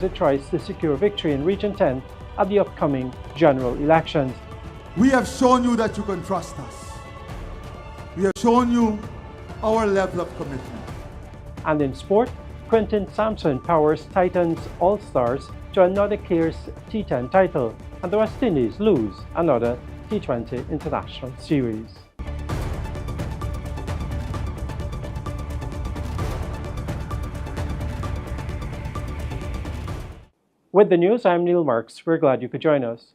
the choice to secure victory in Region 10 at the upcoming general elections. We have shown you that you can trust us. We have shown you our level of commitment. And in sport, Quentin Sampson powers Titans All-Stars to another Kares T10 title, and the West Indies lose another T20 international series. With the news, I'm Neil Marks. We're glad you could join us.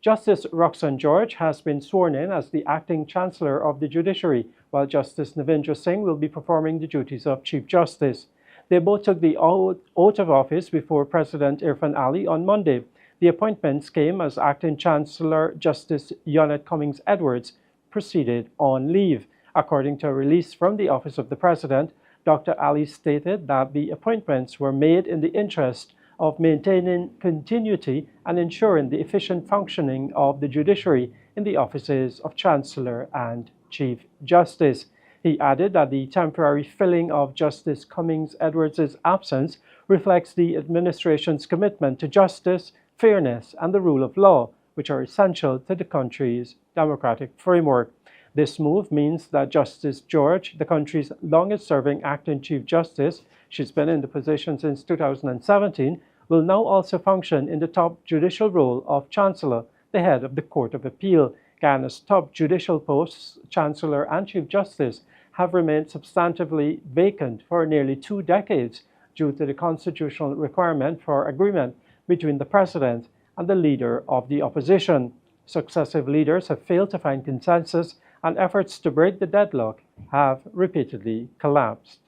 Justice Roxanne George has been sworn in as the acting Chancellor of the Judiciary, while Justice Navindra Singh will be performing the duties of Chief Justice. They both took the oath of office before President Irfan Ali on Monday. The appointments came as acting Chancellor Justice Yonet Cummings-Edwards proceeded on leave. According to a release from the Office of the President, Dr. Ali stated that the appointments were made in the interest of maintaining continuity and ensuring the efficient functioning of the judiciary in the offices of Chancellor and Chief Justice. He added that the temporary filling of Justice Cummings-Edwards' absence reflects the administration's commitment to justice, fairness, and the rule of law, which are essential to the country's democratic framework. This move means that Justice George, the country's longest-serving acting Chief Justice, she's been in the position since 2017, will now also function in the top judicial role of Chancellor, the head of the Court of Appeal. Guyana's top judicial posts, Chancellor and Chief Justice, have remained substantively vacant for nearly 2 decades due to the constitutional requirement for agreement between the President and the Leader of the Opposition. Successive leaders have failed to find consensus, and efforts to break the deadlock have repeatedly collapsed.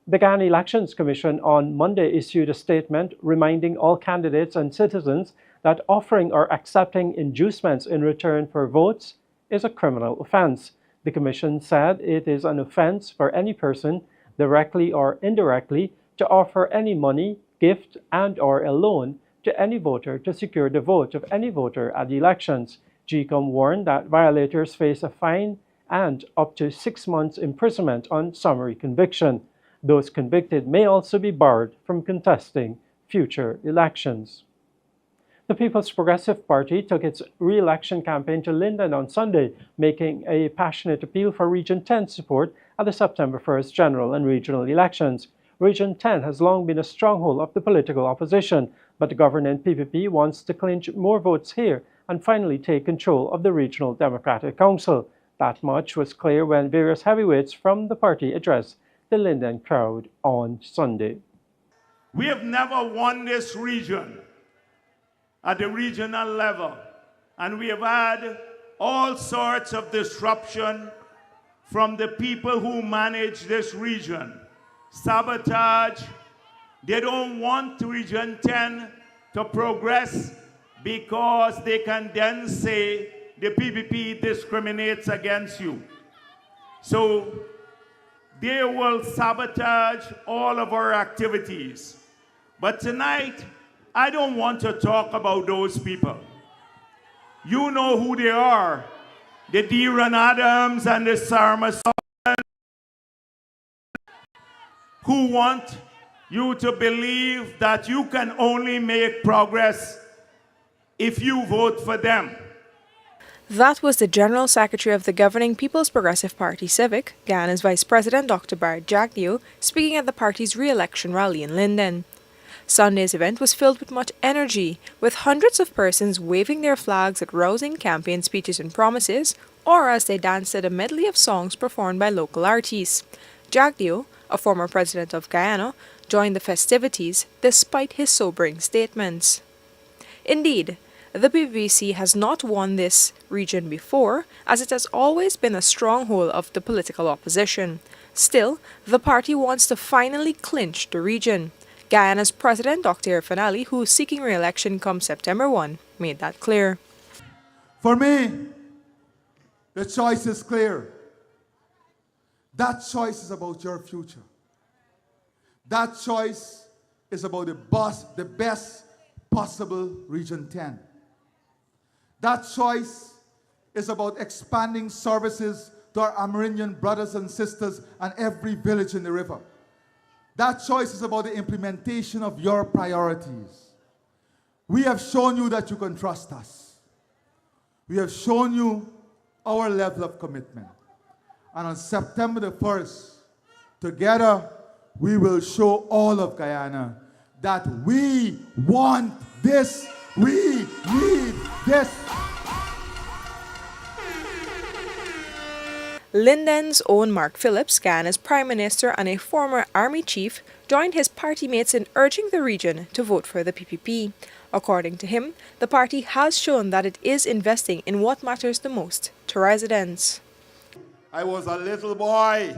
The Guyana Elections Commission on Monday issued a statement reminding all candidates and citizens that offering or accepting inducements in return for votes is a criminal offense. The Commission said it is an offense for any person, directly or indirectly, to offer any money, gift, and/or a loan to any voter to secure the vote of any voter at the elections. GECOM warned that violators face a fine and up to 6 months imprisonment on summary conviction. Those convicted may also be barred from contesting future elections. The People's Progressive Party took its re-election campaign to Linden on Sunday, making a passionate appeal for Region 10 support at the September 1st general and regional elections. Region 10 has long been a stronghold of the political opposition, but the governing PPP wants to clinch more votes here and finally take control of the Regional Democratic Council. That much was clear when various heavyweights from the party addressed the Linden crowd on Sunday. We have never won this region at the regional level, and we have had all sorts of disruption from the people who manage this region. Sabotage. They don't want Region 10 to progress because they can then say the PPP discriminates against you. So they will sabotage all of our activities. But tonight, I don't want to talk about those people. You know who they are. The Deron Adams and the Sarma Sullivan, who want you to believe that you can only make progress if you vote for them. That was the General Secretary of the governing People's Progressive Party Civic, Guyana's Vice President Dr. Barrett Jagdeo, speaking at the party's re-election rally in Linden. Sunday's event was filled with much energy, with hundreds of persons waving their flags at rousing campaign speeches and promises, or as they danced at a medley of songs performed by local artists. Jagdeo, a former president of Guyana, joined the festivities despite his sobering statements. Indeed, the PPC has not won this region before, as it has always been a stronghold of the political opposition. Still, the party wants to finally clinch the region. Guyana's President Dr. Irfan Ali, who is seeking re-election come September 1, made that clear. For me, the choice is clear. That choice is about your future. That choice is about the best possible Region 10. That choice is about expanding services to our Amerindian brothers and sisters and every village in the river. That choice is about the implementation of your priorities. We have shown you that you can trust us. We have shown you our level of commitment. And on September the 1st, together, we will show all of Guyana that we want this, we need this. Linden's own Mark Phillips, Guyana's Prime Minister and a former Army Chief, joined his party mates in urging the region to vote for the PPP. According to him, the party has shown that it is investing in what matters the most to residents. I was a little boy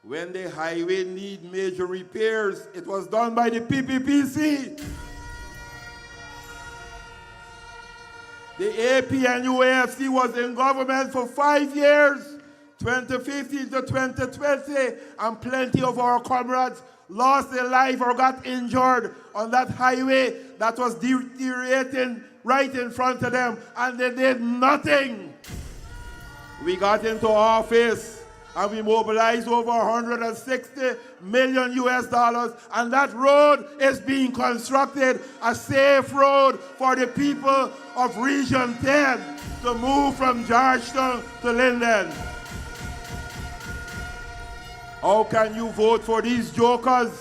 when the highway need major repairs. It was done by the PPPC. The AP and UAFC was in government for 5 years, 2015 to 2020, and plenty of our comrades lost their life or got injured on that highway that was deteriorating right in front of them, and they did nothing. We got into office and we mobilized over 160 million US dollars, and that road is being constructed, a safe road for the people of Region 10 to move from Georgetown to Linden. How can you vote for these jokers?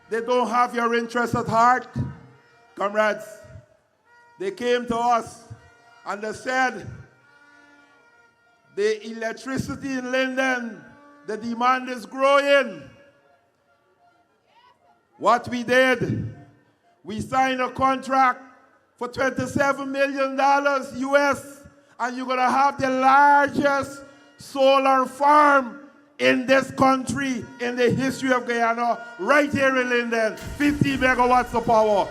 They don't have your interest at heart. Comrades, they came to us and they said, the electricity in Linden, the demand is growing. What we did, we signed a contract for $27 million US, and you're gonna have the largest solar farm in this country, in the history of Guyana, right here in Linden, 50 megawatts of power.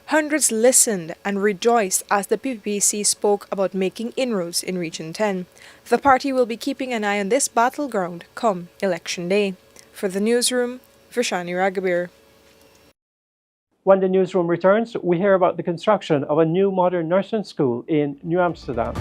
Hundreds listened and rejoiced as the PPPC spoke about making inroads in Region 10. The party will be keeping an eye on this battleground come Election Day. For the newsroom, Vishani Ragabir. When the newsroom returns, we hear about the construction of a new modern nursing school in New Amsterdam.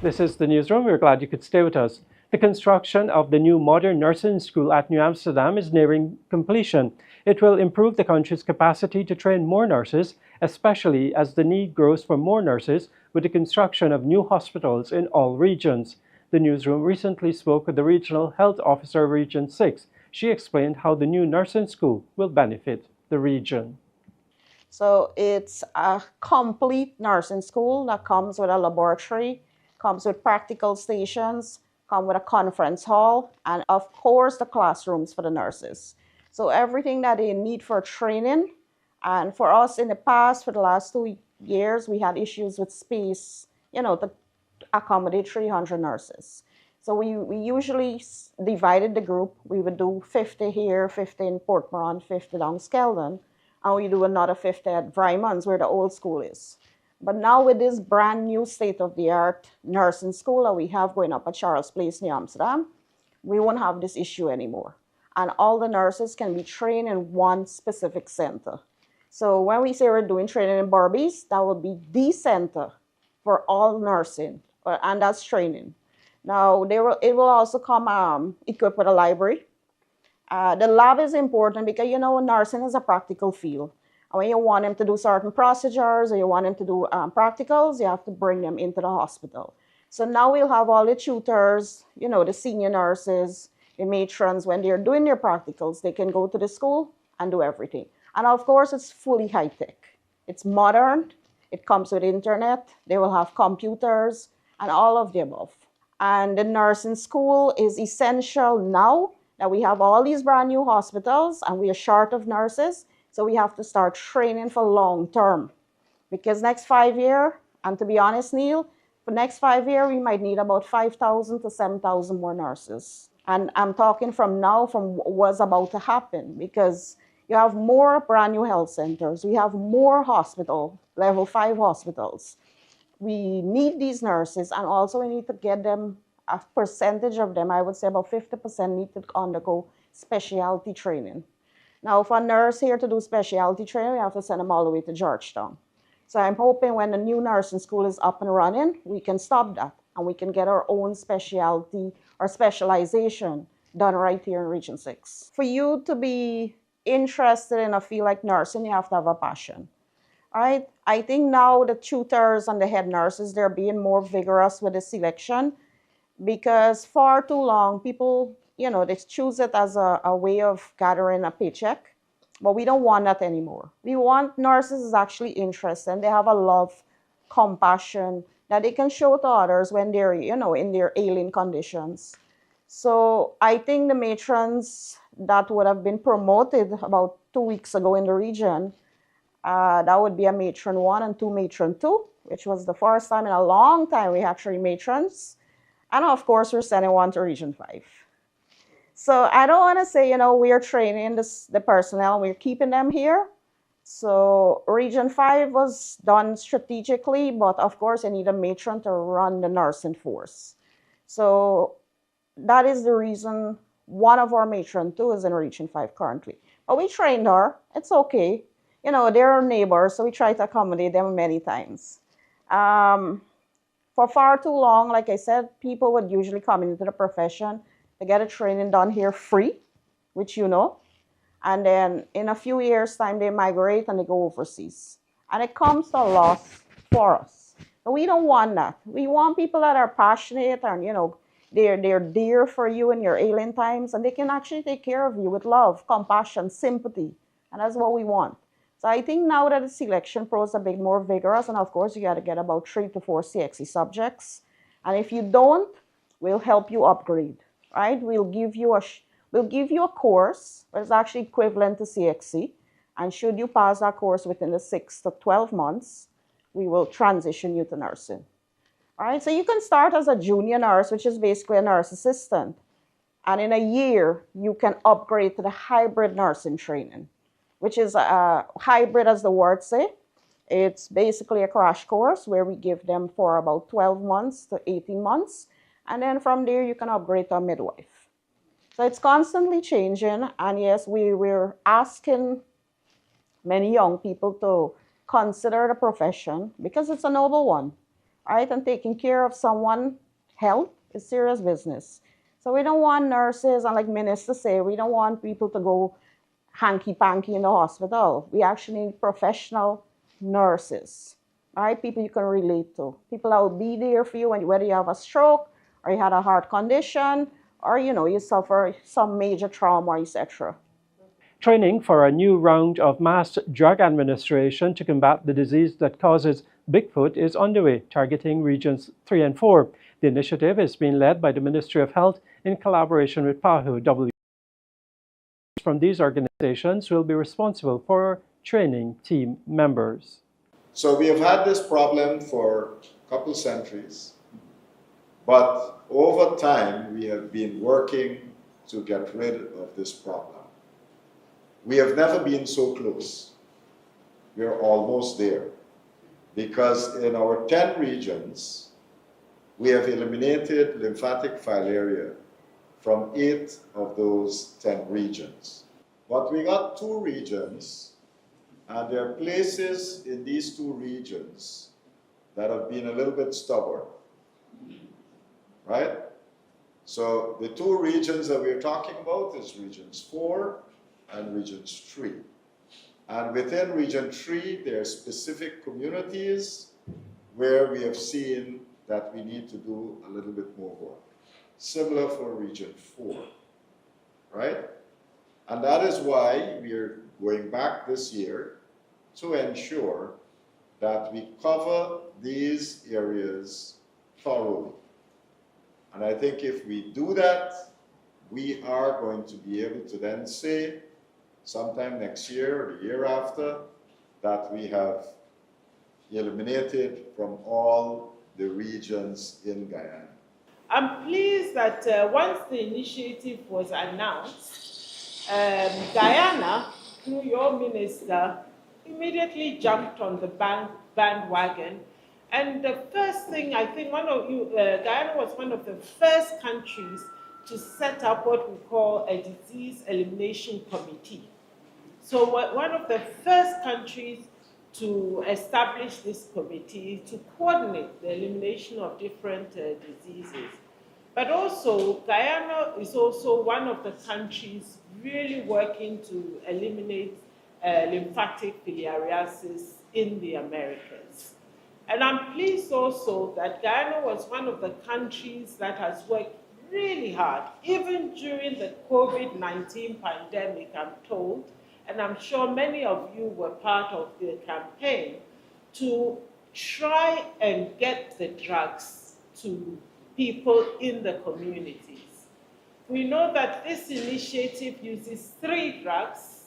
This is the newsroom. We're glad you could stay with us. The construction of the new modern nursing school at New Amsterdam is nearing completion. It will improve the country's capacity to train more nurses, especially as the need grows for more nurses with the construction of new hospitals in all regions. The newsroom recently spoke with the Regional Health Officer of Region 6. She explained how the new nursing school will benefit the region. So it's a complete nursing school that comes with a laboratory, comes with practical stations, comes with a conference hall, and of course the classrooms for the nurses. So everything that they need for training. And for us in the past, for the last 2 years, we had issues with space, to accommodate 300 nurses. So we usually divided the group. We would do 50 here, 50 in Port Moran, 50 down Skeldon, and we do another 50 at Vrymans, where the old school is. But now with this brand new state-of-the-art nursing school that we have going up at Charles Place near Amsterdam, we won't have this issue anymore. And all the nurses can be trained in one specific center. So when we say we're doing training in Barbies, that will be the center for all nursing, and that's training. Now, it will also come equipped with a library. The lab is important because, nursing is a practical field. And when you want them to do certain procedures or you want them to do practicals, you have to bring them into the hospital. So now we'll have all the tutors, the senior nurses, the matrons, when they're doing their practicals, they can go to the school and do everything. And of course, it's fully high-tech. It's modern. It comes with internet. They will have computers and all of the above. And the nursing school is essential now that we have all these brand new hospitals and we are short of nurses. So we have to start training for long term. Because next 5 years, and to be honest, Neil, for next 5 years, we might need about 5,000 to 7,000 more nurses. And I'm talking from now, from what's about to happen, because you have more brand new health centers. We have more level 5 hospitals. We need these nurses, and also we need to get them, a percentage of them, I would say about 50% need to undergo specialty training. Now, for a nurse here to do specialty training, we have to send them all the way to Georgetown. So I'm hoping when the new nursing school is up and running, we can stop that, and we can get our own specialty or specialization done right here in Region 6. For you to be interested in a field like nursing, you have to have a passion. All right? I think now the tutors and the head nurses, they're being more vigorous with the selection, because for too long, people, they choose it as a way of gathering a paycheck, but we don't want that anymore. We want nurses who's actually interested, and they have a love, compassion that they can show to others when they're, in their ailing conditions. So I think the matrons that would have been promoted about 2 weeks ago in the region, that would be a matron 1 and 2 matron 2, which was the first time in a long time we had 3 matrons. And of course, we're sending 1 to Region 5. So I don't want to say, we are training the personnel, we're keeping them here. So Region 5 was done strategically, but of course, I need a matron to run the nursing force. So that is the reason one of our matron 2 is in Region 5 currently. But we trained her. It's okay. They're our neighbors, so we try to accommodate them many times. For far too long, like I said, people would usually come into the profession to get a training done here free, which and then in a few years' time, they migrate and they go overseas. And it comes to a loss for us. But we don't want that. We want people that are passionate and, they're dear for you in your ailing times, and they can actually take care of you with love, compassion, sympathy. And that's what we want. So I think now that the selection process is a bit more vigorous, and of course you got to get about 3 to 4 CXC subjects. And if you don't, we'll help you upgrade, right? We'll give you a course, but it's actually equivalent to CXC. And should you pass that course within the 6 to 12 months, we will transition you to nursing. All right, so you can start as a junior nurse, which is basically a nurse assistant. And in a year, you can upgrade to the hybrid nursing training, which is a hybrid, as the word say. It's basically a crash course where we give them for about 12 months to 18 months. And then from there, you can upgrade to a midwife. So it's constantly changing. And yes, we're asking many young people to consider the profession because it's a noble one. all right, and taking care of someone's health is serious business. So we don't want nurses, and like ministers say, we don't want people to go hanky-panky in the hospital. We actually need professional nurses, all right, people you can relate to, people that will be there for you when, whether you have a stroke or you had a heart condition or, you suffer some major trauma, etc. Training for a new round of mass drug administration to combat the disease that causes Bigfoot is underway, targeting regions 3 and 4. The initiative is being led by the Ministry of Health in collaboration with PAHO. From these organizations will be responsible for training team members. So we have had this problem for a couple centuries, but over time we have been working to get rid of this problem. We have never been so close. We're almost there, because in our 10 regions, we have eliminated lymphatic filaria from 8 of those 10 regions. But we got 2 regions, and there are places in these 2 regions that have been a little bit stubborn, right? So the 2 regions that we're talking about is regions 4 and regions 3. And within region 3, there are specific communities where we have seen that we need to do a little bit more work. Similar for region 4, right? And that is why we are going back this year to ensure that we cover these areas thoroughly. And I think if we do that, we are going to be able to then say, sometime next year or the year after, that we have eliminated from all the regions in Guyana. I'm pleased that once the initiative was announced, Guyana, through your minister, immediately jumped on the bandwagon. And the first thing, I think Guyana was one of the first countries to set up what we call a disease elimination committee. So one of the first countries to establish this committee to coordinate the elimination of different diseases. But also, Guyana is also one of the countries really working to eliminate lymphatic filariasis in the Americas. And I'm pleased also that Guyana was one of the countries that has worked really hard, even during the COVID-19 pandemic, I'm told, and I'm sure many of you were part of the campaign, to try and get the drugs to people in the communities. We know that this initiative uses 3 drugs,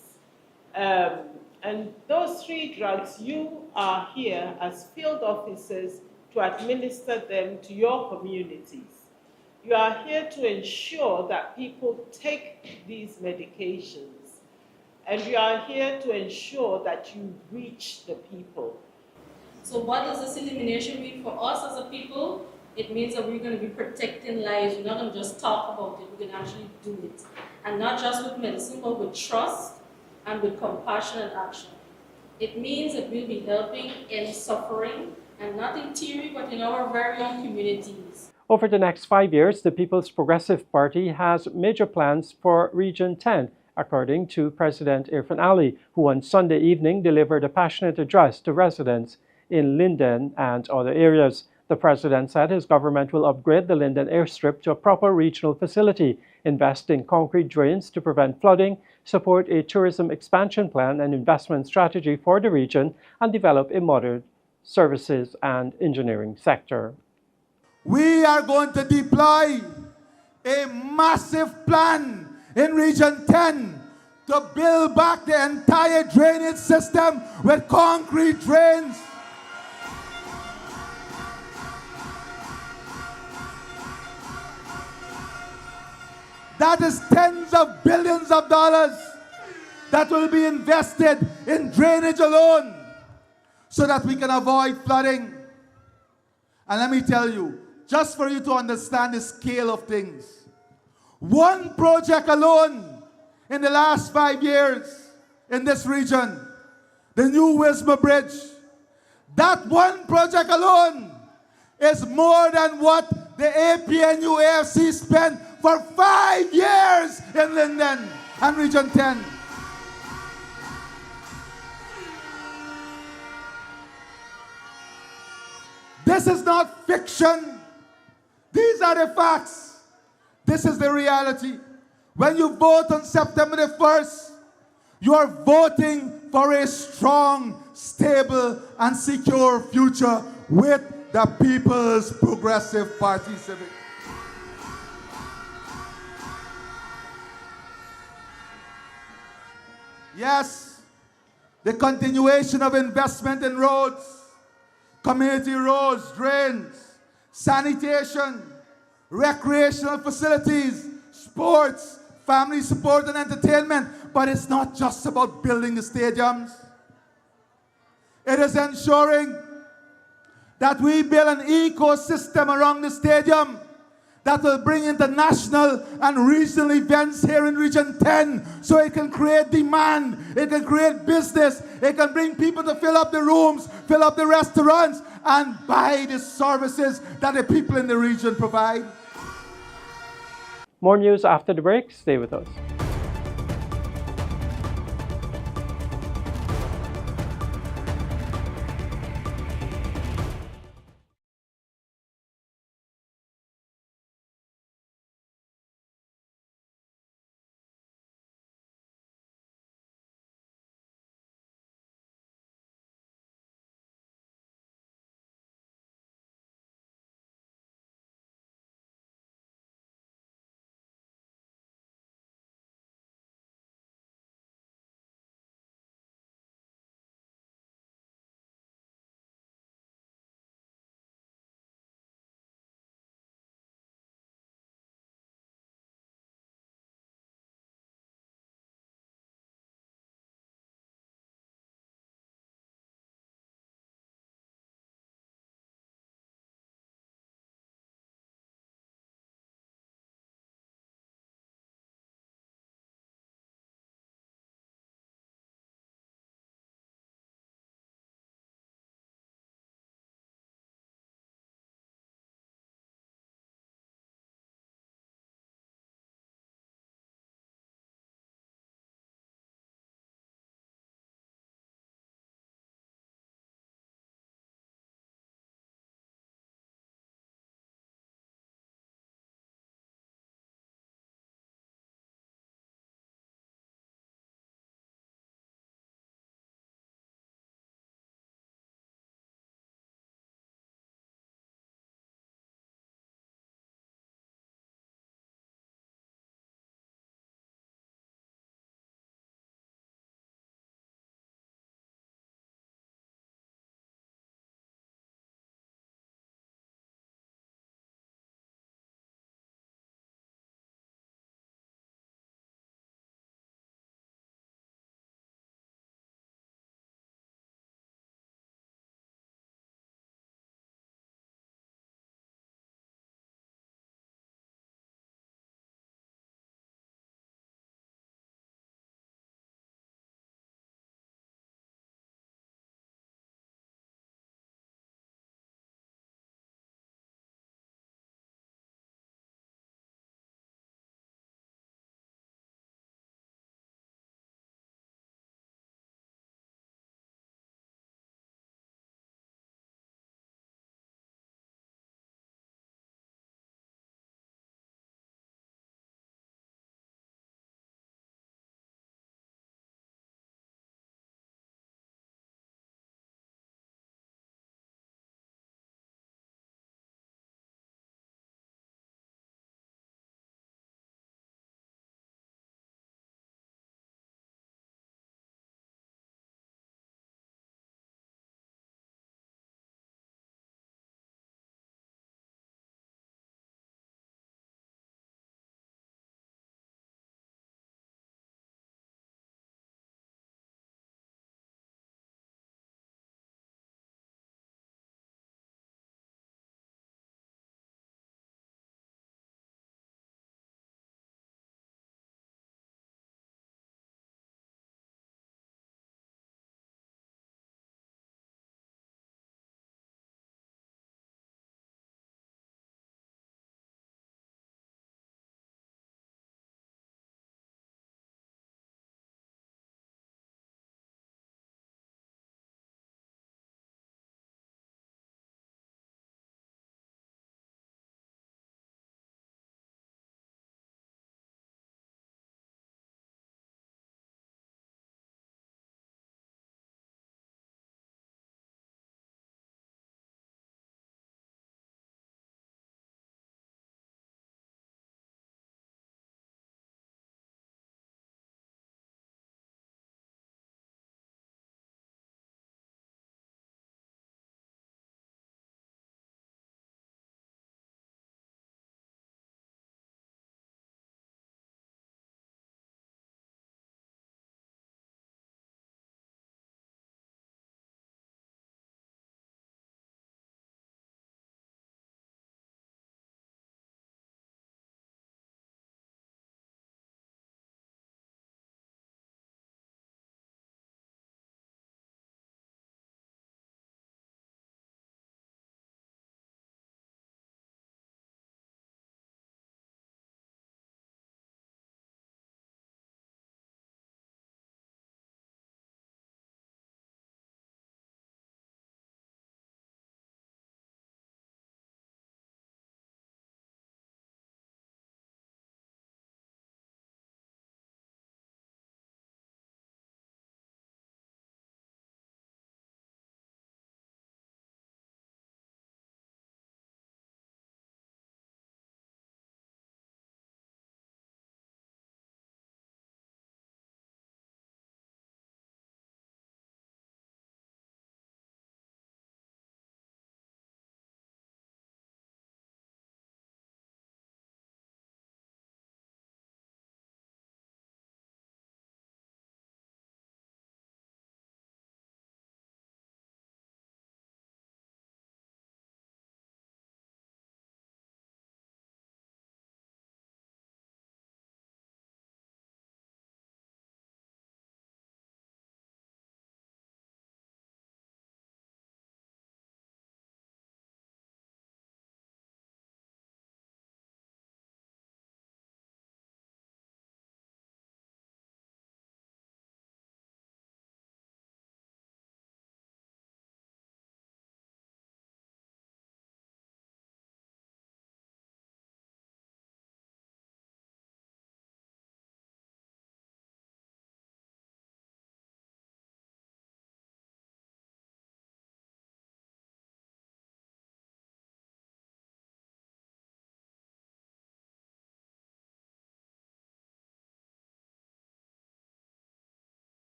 and those 3 drugs, you are here as field officers to administer them to your communities. You are here to ensure that people take these medications. And you are here to ensure that you reach the people. So what does this elimination mean for us as a people? It means that we're going to be protecting lives. We're not going to just talk about it, we're going to actually do it. And not just with medicine, but with trust and with compassionate action. It means that we'll be helping in suffering, and not in theory, but in our very own communities. Over the next 5 years, the People's Progressive Party has major plans for Region 10, according to President Irfan Ali, who on Sunday evening delivered a passionate address to residents in Linden and other areas. The president said his government will upgrade the Linden airstrip to a proper regional facility, invest in concrete drains to prevent flooding, support a tourism expansion plan and investment strategy for the region, and develop a modern services and engineering sector. We are going to deploy a massive plan in Region 10 to build back the entire drainage system with concrete drains. That is tens of billions of dollars that will be invested in drainage alone so that we can avoid flooding. And let me tell you, just for you to understand the scale of things, one project alone in the last 5 years in this region, the new Wisma Bridge, that one project alone is more than what the APNU AFC spent for 5 years in Linden and Region 10. This is not fiction. These are the facts. This is the reality. When you vote on September the 1st, you are voting for a strong, stable, and secure future with the People's Progressive Party Civic. Yes, the continuation of investment in roads, community roads, drains, sanitation, recreational facilities, sports, family support and entertainment. But it's not just about building the stadiums. It is ensuring that we build an ecosystem around the stadium that will bring international and regional events here in Region 10 so it can create demand, it can create business, it can bring people to fill up the rooms, fill up the restaurants, and buy the services that the people in the region provide. More news after the break. Stay with us.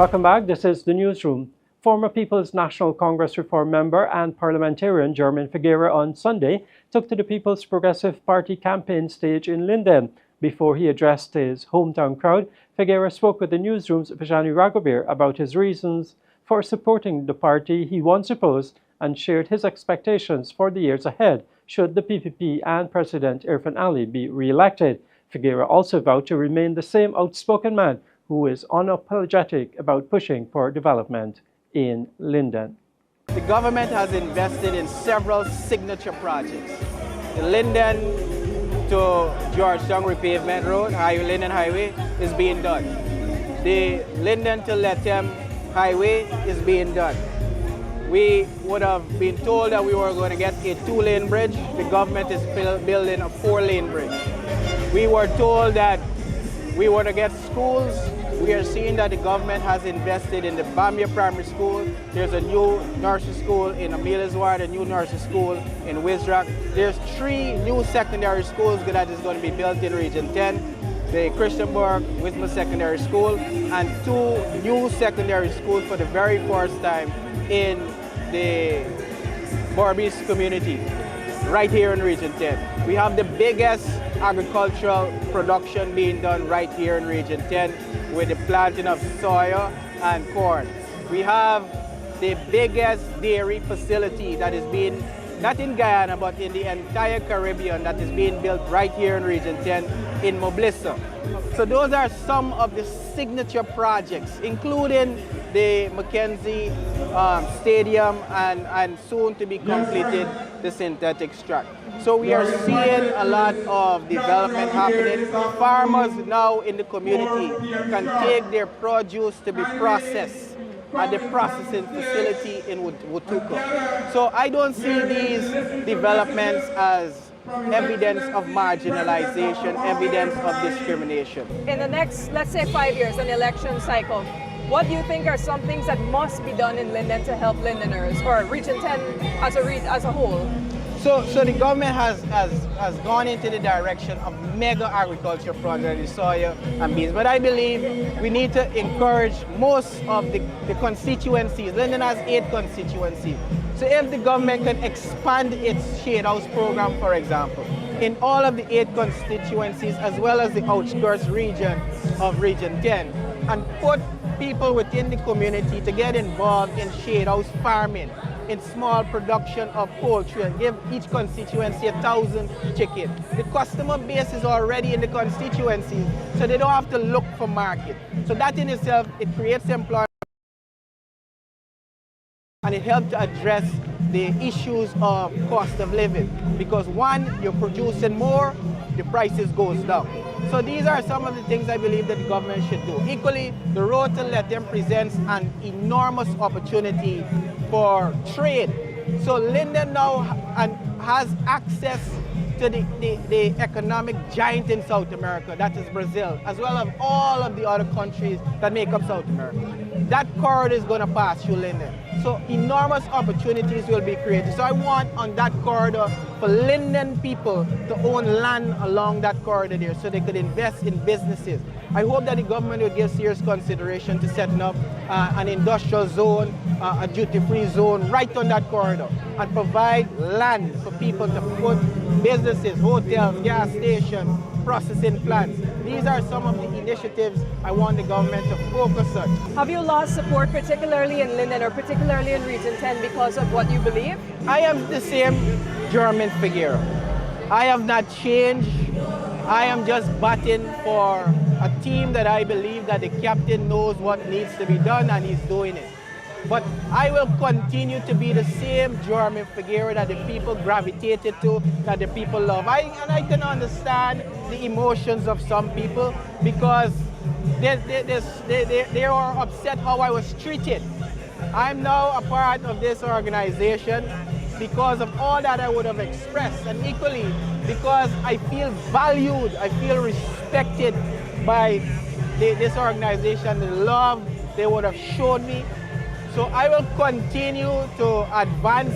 Welcome back. This is the newsroom. Former People's National Congress reform member and parliamentarian German Figueira on Sunday took to the People's Progressive Party campaign stage in Linden. Before he addressed his hometown crowd, Figueira spoke with the newsroom's Vijani Raghuveer about his reasons for supporting the party he once opposed and shared his expectations for the years ahead should the PPP and President Irfan Ali be re-elected. Figueira also vowed to remain the same outspoken man who is unapologetic about pushing for development in Linden. The government has invested in several signature projects. The Linden to Georgetown repavement road, Linden Highway, is being done. The Linden to Lethem Highway is being done. We would have been told that we were going to get a 2-lane bridge. The government is building a 4-lane bridge. We were told that we were to get schools. We are seeing that the government has invested in the Bamia Primary School. There's a new nursery school in Amelia's Ward, a new nursery school in Wizrock. There's 3 new secondary schools that is going to be built in Region 10. The Christianburg Wisma Secondary School and 2 new secondary schools for the very first time in the Borbis community, right here in Region 10. We have the biggest agricultural production being done right here in Region 10 with the planting of soya and corn. We have the biggest dairy facility that is being, not in Guyana, but in the entire Caribbean, that is being built right here in Region 10 in Moblissa. So those are some of the signature projects, including the Mackenzie Stadium and soon to be completed the synthetic track. So we are seeing a lot of development happening. Farmers now in the community can take their produce to be processed at the processing facility in Wutuko. So I don't see these developments as evidence of marginalization, evidence of discrimination. In the next, let's say 5 years, an election cycle, what do you think are some things that must be done in Linden to help Lindeners or Region 10 as a whole? So the government has gone into the direction of mega agriculture projects, soya and beans. But I believe we need to encourage most of the constituencies. Linden has 8 constituencies. So if the government can expand its shade house program, for example, in all of the 8 constituencies as well as the outskirts region of Region 10, and put people within the community to get involved in shade house farming, in small production of poultry, and give each constituency 1,000 chickens. The customer base is already in the constituencies, so they don't have to look for market. So that in itself, it creates employment and it helps to address the issues of cost of living. Because one, you're producing more, the prices goes down. So these are some of the things I believe that the government should do. Equally, the road to Lethem presents an enormous opportunity for trade. So Linden now has access to the economic giant in South America, that is Brazil, as well as all of the other countries that make up South America. That corridor is going to pass through Linden. So enormous opportunities will be created. So I want on that corridor for Linden people to own land along that corridor there so they could invest in businesses. I hope that the government will give serious consideration to setting up an industrial zone, a duty-free zone right on that corridor and provide land for people to put businesses, hotels, gas stations, processing plants. These are some of the initiatives I want the government to focus on. Have you lost support, particularly in Linden or particularly in Region 10, because of what you believe? I am the same German Figueira. I have not changed. I am just batting for a team that I believe that the captain knows what needs to be done and he's doing it. But I will continue to be the same German Figueira that the people gravitated to, that the people love. And I can understand the emotions of some people because they are upset how I was treated. I'm now a part of this organization because of all that I would have expressed, and equally because I feel valued, I feel respected by this organization, the love they would have shown me. So I will continue to advance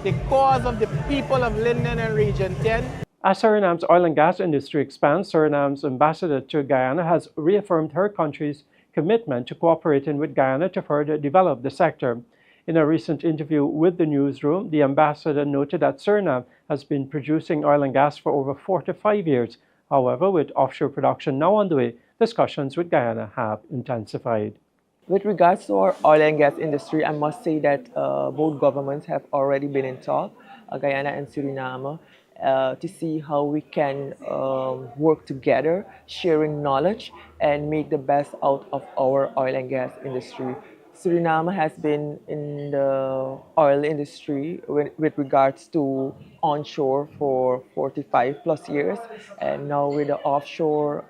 the cause of the people of Linden and Region 10. As Suriname's oil and gas industry expands, Suriname's ambassador to Guyana has reaffirmed her country's commitment to cooperating with Guyana to further develop the sector. In a recent interview with the newsroom, the ambassador noted that Suriname has been producing oil and gas for over 45 years. However, with offshore production now underway, discussions with Guyana have intensified. With regards to our oil and gas industry, I must say that both governments have already been in talk, Guyana and Suriname, to see how we can work together, sharing knowledge and make the best out of our oil and gas industry. Suriname has been in the oil industry with regards to onshore for 45 plus years, and now with the offshore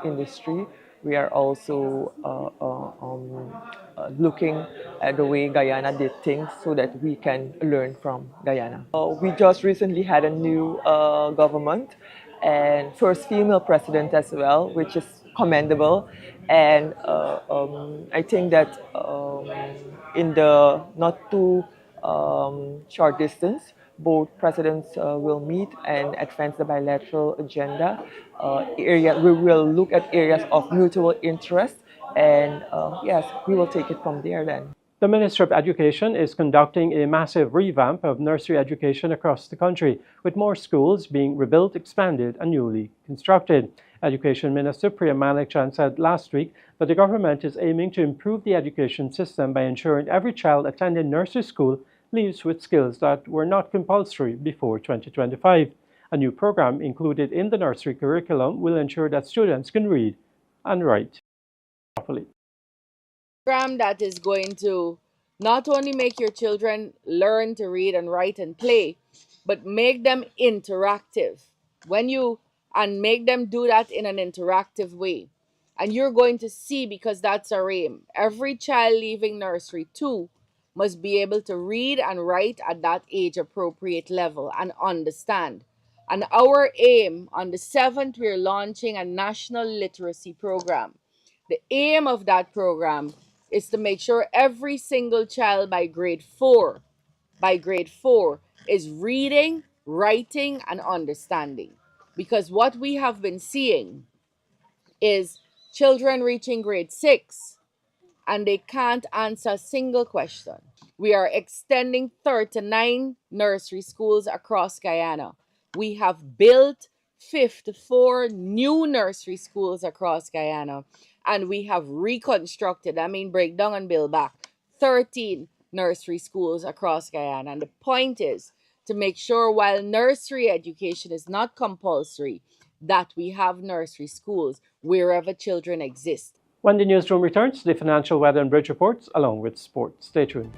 industry, we are also looking at the way Guyana did things so that we can learn from Guyana. We just recently had a new government and first female president as well, which is commendable. And I think that in the not too short distance, both presidents will meet and advance the bilateral agenda. We will look at areas of mutual interest, and yes, we will take it from there then. The Ministry of Education is conducting a massive revamp of nursery education across the country, with more schools being rebuilt, expanded, and newly constructed. Education Minister Priya Malikchand said last week that the government is aiming to improve the education system by ensuring every child attending nursery school leaves with skills that were not compulsory before 2025. A new program included in the nursery curriculum will ensure that students can read and write properly. Program that is going to not only make your children learn to read and write and play, but make them interactive. And make them do that in an interactive way. And you're going to see, because that's our aim, every child leaving nursery 2 must be able to read and write at that age appropriate level and understand. And our aim, on the 7th, we're launching a national literacy program. The aim of that program is to make sure every single child by grade 4 is reading, writing, and understanding. Because what we have been seeing is children reaching grade 6 and they can't answer a single question. We are extending 39 nursery schools across Guyana. We have built 54 new nursery schools across Guyana, and we have reconstructed, break down and build back, 13 nursery schools across Guyana. And the point is to make sure, while nursery education is not compulsory, that we have nursery schools wherever children exist. When the newsroom returns, the financial, weather, and bridge reports along with sports. Stay tuned.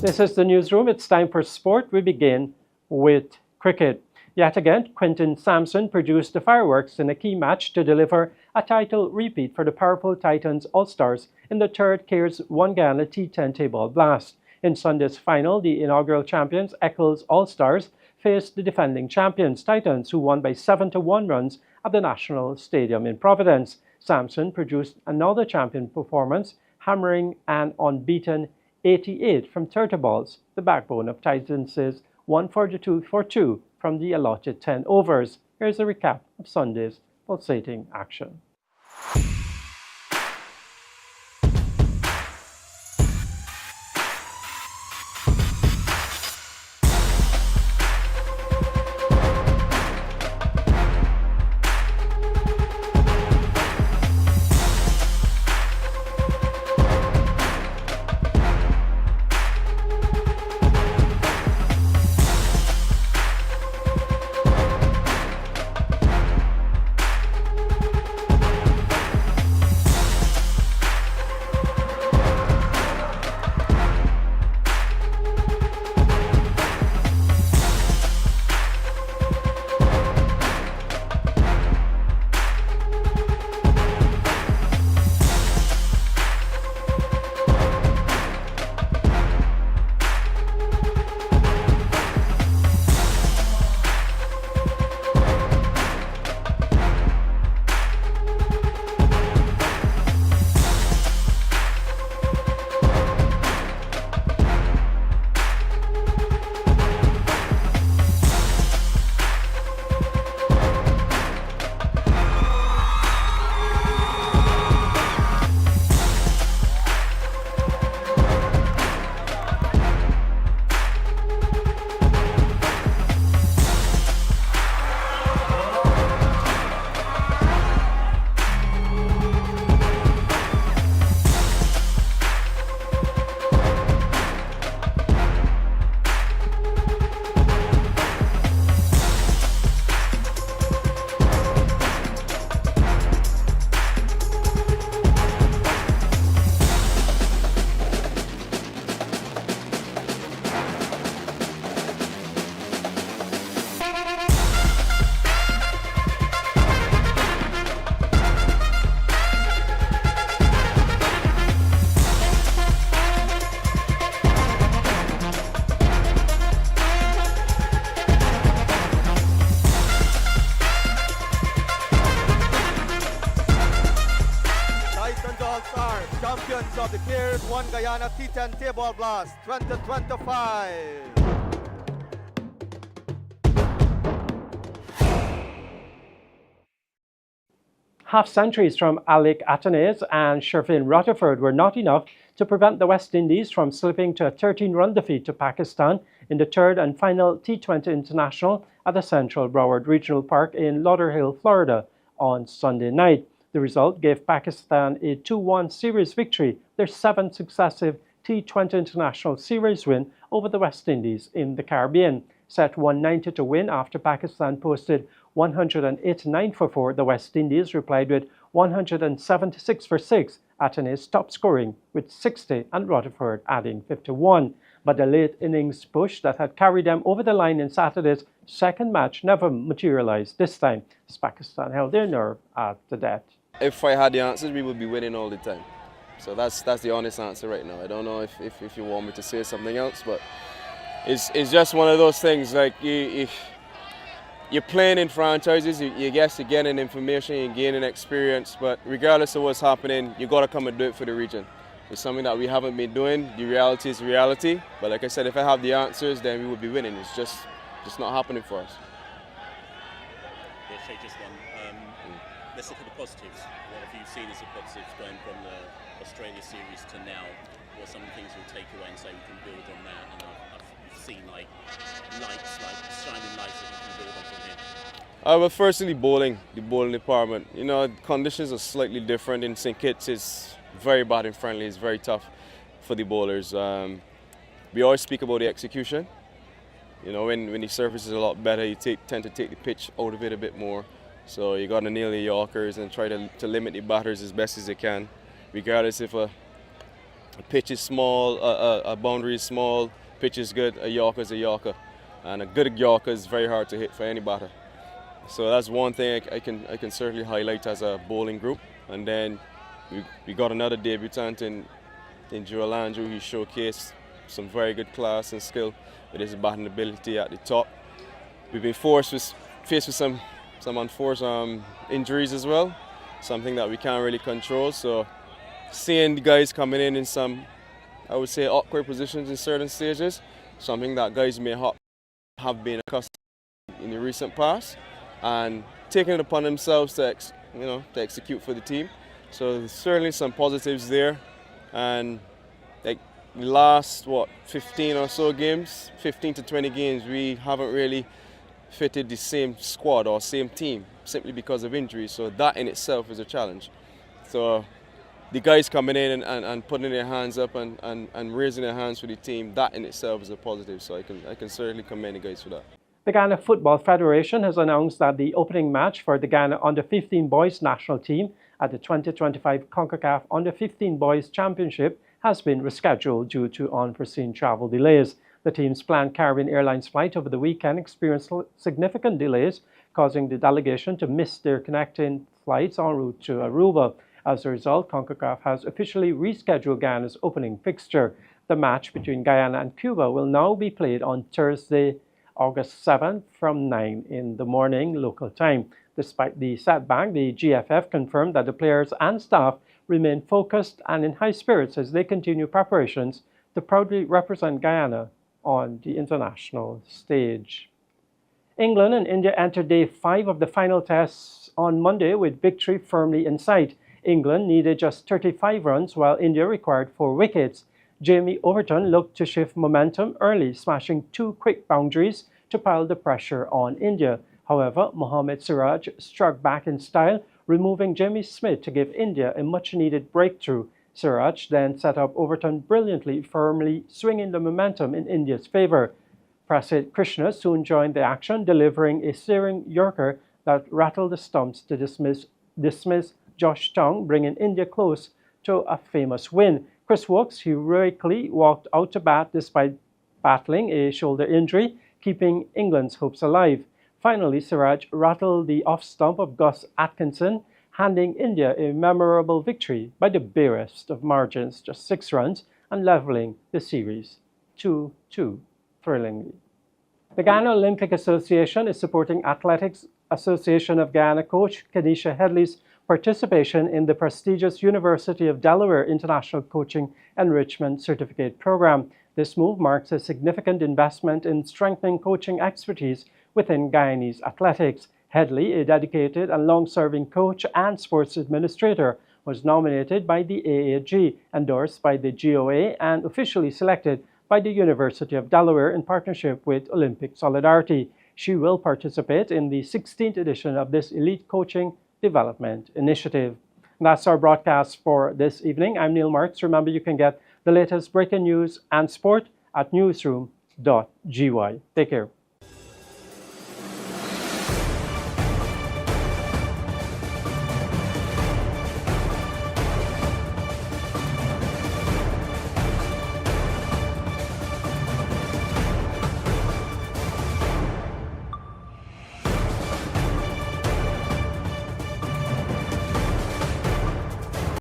This is the newsroom. It's time for sport. We begin with cricket. Yet again, Quentin Sampson produced the fireworks in a key match to deliver a title repeat for the powerful Titans All-Stars in the third Kares Guyana T10 table blast. In Sunday's final, the inaugural champions, Eccles All-Stars, faced the defending champions, Titans, who won by 7-1 runs at the National Stadium in Providence. Sampson produced another champion performance, hammering an unbeaten 88 from 30 balls, the backbone of Titans' 142 for 2 from the allotted 10 overs. Here's a recap of Sunday's pulsating action. Champions of the Kares Guyana T10 Table Blast 2025. Half centuries from Alec Atenes and Shervin Rutherford were not enough to prevent the West Indies from slipping to a 13-run defeat to Pakistan in the third and final T20 International at the Central Broward Regional Park in Lauderhill, Florida on Sunday night. The result gave Pakistan a 2-1 series victory, their 7th successive T20 International Series win over the West Indies in the Caribbean. Set 190 to win after Pakistan posted 189 for 4. The West Indies replied with 176 for 6. Atenes top scoring with 60 and Rutherford adding 51. But the late innings push that had carried them over the line in Saturday's second match never materialized this time, as Pakistan held their nerve at the death. If I had the answers, we would be winning all the time. So that's the honest answer right now. I don't know if you want me to say something else, but it's just one of those things. Like you're playing in franchises, you're getting information, you're gaining experience, but regardless of what's happening, you got to come and do it for the region. It's something that we haven't been doing. The reality is reality. But like I said, if I have the answers, then we would be winning. It's just not happening for us. Yeah, Shay, just one. Let's look at the positives. What have you seen as the positives going from the Australia series to now? What are some things you'll take away and say we can build on that? And I've seen like shining lights that we can build on from here. Well, firstly, the bowling department. You know, conditions are slightly different. In St. Kitts, it's very batting friendly. It's very tough for the bowlers. We always speak about the execution. You know, when the surface is a lot better, you tend to take the pitch out of it a bit more. So you got to nail the Yorkers and try to limit the batters as best as you can, regardless if a pitch is small, a boundary is small, pitch is good, a Yorker is a Yorker. And a good Yorker is very hard to hit for any batter. So that's one thing I can certainly highlight as a bowling group. And then we got another debutant in Joel Andrew. He showcased some very good class and skill with his batting ability at the top. We've been faced with some unforced injuries as well, something that we can't really control. So seeing the guys coming in some, I would say, awkward positions in certain stages, something that guys may have been accustomed in the recent past, and taking it upon themselves to execute for the team. So there's certainly some positives there. And like the last 15 or so games, 15 to 20 games, we haven't really fitted the same squad or same team simply because of injuries. So that in itself is a challenge. So the guys coming in and putting their hands up and raising their hands for the team, that in itself is a positive. So I can certainly commend the guys for that. The Ghana Football Federation has announced that the opening match for the Ghana Under-15 Boys national team at the 2025 CONCACAF Under-15 Boys Championship has been rescheduled due to unforeseen travel delays. The team's planned Caribbean Airlines flight over the weekend experienced significant delays, causing the delegation to miss their connecting flights en route to Aruba. As a result, CONCACAF has officially rescheduled Ghana's opening fixture. The match between Guyana and Cuba will now be played on Thursday, August 7th from 9 in the morning local time. Despite the setback, the GFF confirmed that the players and staff remain focused and in high spirits as they continue preparations to proudly represent Guyana on the international stage. England and India entered day 5 of the final tests on Monday with victory firmly in sight. England needed just 35 runs while India required 4 wickets. Jamie Overton looked to shift momentum early, smashing 2 quick boundaries to pile the pressure on India. However, Mohammad Siraj struck back in style, removing Jimmy Smith to give India a much-needed breakthrough. Siraj then set up Overton brilliantly, firmly swinging the momentum in India's favour. Prasid Krishna soon joined the action, delivering a searing Yorker that rattled the stumps to dismiss Josh Tongue, bringing India close to a famous win. Chris Woakes heroically walked out to bat despite battling a shoulder injury, keeping England's hopes alive. Finally, Siraj rattled the off-stump of Gus Atkinson, handing India a memorable victory by the barest of margins, just 6 runs, and levelling the series 2-2, thrillingly. The Ghana Olympic Association is supporting Athletics Association of Ghana coach Kenisha Headley's participation in the prestigious University of Delaware International Coaching Enrichment Certificate Program. This move marks a significant investment in strengthening coaching expertise within Guyanese athletics. Headley, a dedicated and long-serving coach and sports administrator, was nominated by the AAG, endorsed by the GOA, and officially selected by the University of Delaware in partnership with Olympic Solidarity. She will participate in the 16th edition of this elite coaching development initiative. And that's our broadcast for this evening. I'm Neil Marks. Remember, you can get the latest breaking news and sport at newsroom.gy. Take care.